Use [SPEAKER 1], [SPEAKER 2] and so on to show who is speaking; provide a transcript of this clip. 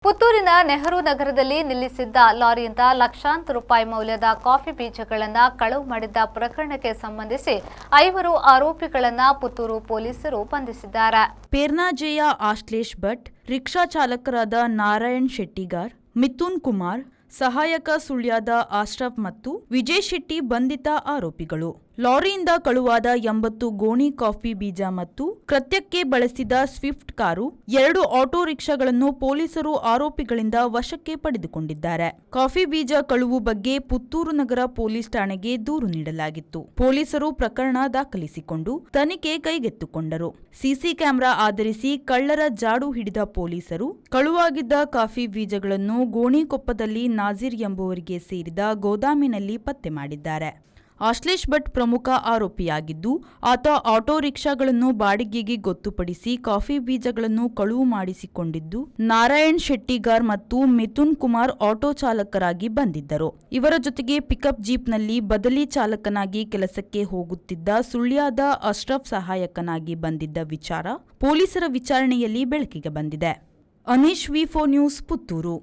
[SPEAKER 1] ಪುತ್ತೂರಿನ ನೆಹರು ನಗರದಲ್ಲಿ ನಿಲ್ಲಿಸಿದ್ದ ಲಾರಿಯಿಂದ ಲಕ್ಷಾಂತರ ರೂಪಾಯಿ ಮೌಲ್ಯದ ಕಾಫಿ ಬೀಜಗಳನ್ನು ಕಳವು ಮಾಡಿದ್ದ ಪ್ರಕರಣಕ್ಕೆ ಸಂಬಂಧಿಸಿ 5 ಆರೋಪಿಗಳನ್ನು ಪುತ್ತೂರು ಪೊಲೀಸರು ಬಂಧಿಸಿದ್ದಾರೆ.
[SPEAKER 2] ಪೇರ್ನಾಜೆಯ ಆಶ್ಲೇಷ್ ಭಟ್, ರಿಕ್ಷಾ ಚಾಲಕರಾದ ನಾರಾಯಣ್ ಶೆಟ್ಟಿಗಾರ್, ಮಿಥುನ್ ಕುಮಾರ್, ಸಹಾಯಕ ಸುಳ್ಯದ ಅಶ್ರಫ್ ಮತ್ತು ವಿಜಯ್ ಶೆಟ್ಟಿ ಬಂಧಿತ ಆರೋಪಿಗಳು. ಲಾರಿಯಿಂದ ಕಳುವಾದ 80 ಗೋಣಿ ಕಾಫಿ ಬೀಜ ಮತ್ತು ಕೃತ್ಯಕ್ಕೆ ಬಳಸಿದ ಸ್ವಿಫ್ಟ್ ಕಾರು, 2 ಆಟೋ ರಿಕ್ಷಾಗಳನ್ನು ಪೊಲೀಸರು ಆರೋಪಿಗಳಿಂದ ವಶಕ್ಕೆ ಪಡೆದುಕೊಂಡಿದ್ದಾರೆ. ಕಾಫಿ ಬೀಜ ಕಳುವು ಬಗ್ಗೆ ಪುತ್ತೂರು ನಗರ ಪೊಲೀಸ್ ಠಾಣೆಗೆ ದೂರು ನೀಡಲಾಗಿತ್ತು. ಪೊಲೀಸರು ಪ್ರಕರಣ ದಾಖಲಿಸಿಕೊಂಡು ತನಿಖೆ ಕೈಗೆತ್ತಿಕೊಂಡರು. ಸಿಸಿ ಕ್ಯಾಮೆರಾ ಆಧರಿಸಿ ಕಳ್ಳರ ಜಾಡು ಹಿಡಿದ ಪೊಲೀಸರು ಕಳುವಾಗಿದ್ದ ಕಾಫಿ ಬೀಜಗಳನ್ನು ಗೋಣಿಕೊಪ್ಪದಲ್ಲಿ ನಾಜೀರ್ ಎಂಬುವರಿಗೆ ಸೇರಿದ ಗೋದಾಮಿನಲ್ಲಿ ಪತ್ತೆ ಮಾಡಿದ್ದಾರೆ. ಆಶ್ಲೇಷ್ ಭಟ್ ಪ್ರಮುಖ ಆರೋಪಿಯಾಗಿದ್ದು, ಆತ ಆಟೋ ರಿಕ್ಷಾಗಳನ್ನು ಬಾಡಿಗೆಗೆ ಗೊತ್ತುಪಡಿಸಿ ಕಾಫಿ ಬೀಜಗಳನ್ನು ಕಳುವು ಮಾಡಿಸಿಕೊಂಡಿದ್ದು, ನಾರಾಯಣ್ ಶೆಟ್ಟಿಗಾರ್ ಮತ್ತು ಮಿಥುನ್ ಕುಮಾರ್ ಆಟೋ ಚಾಲಕರಾಗಿ ಬಂದಿದ್ದರು. ಇವರ ಜೊತೆಗೆ ಪಿಕಪ್ ಜೀಪ್ನಲ್ಲಿ ಬದಲಿ ಚಾಲಕನಾಗಿ ಕೆಲಸಕ್ಕೆ ಹೋಗುತ್ತಿದ್ದ ಸುಳ್ಯದ ಅಶ್ರಫ್ ಸಹಾಯಕನಾಗಿ ಬಂದಿದ್ದ ವಿಚಾರ ಪೊಲೀಸರ ವಿಚಾರಣೆಯಲ್ಲಿ ಬೆಳಕಿಗೆ ಬಂದಿದೆ. ಅನೀಶ್, ವಿ4 ನ್ಯೂಸ್, ಪುತ್ತೂರು.